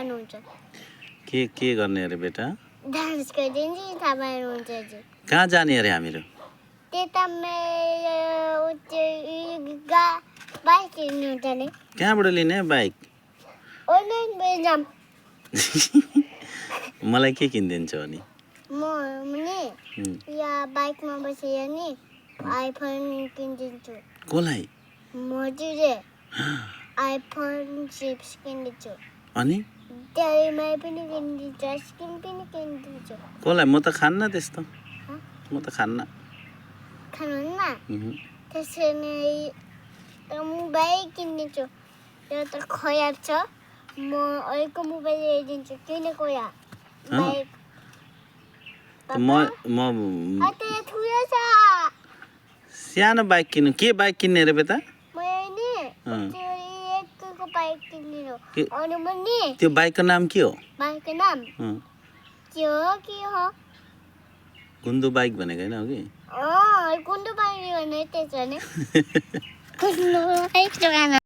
पाउनुहुन्छ के गर्ने अरे बेटा डान्स गरिदिन्छ थाहा पाउनुहुन्छ हजुर कहाँ जाने अरे हामीहरू त्यता बाइक हिँड्नु जाने कहाँबाट लिने बाइक अनलाइन बेजाम मलाई के किनिदिन्छौ अनि म नि यहाँ बाइकमा बसेर नि आइफोन किनिदिन्छु कसलाई मजुरे आइफोन 6 किनिदिन्छु अनि त्यसमै पनि किनिदिन्छु स्किन पनि किनिदिन्छु कसलाई म त खान्न त्यस्तो म त खान्न खानुहुन्न त्यसरी मोबाइल किनिदिन्छु त्यो त खराब छ म अर्को मोबाइल ल्याइदिन्छु किन खराब बाइक ठुलो छ सानो बाइक किन्नु के बाइक किन्ने अरे बेटा मैले नि एकको बाइक किन्ने हो अनि म नि त्यो बाइकको नाम के हो बाइकको नाम के हो गुन्दु बाइक भनेको होइन हो कि गुन्डु बाइक भने त्यसो भने गुन्डु बाइक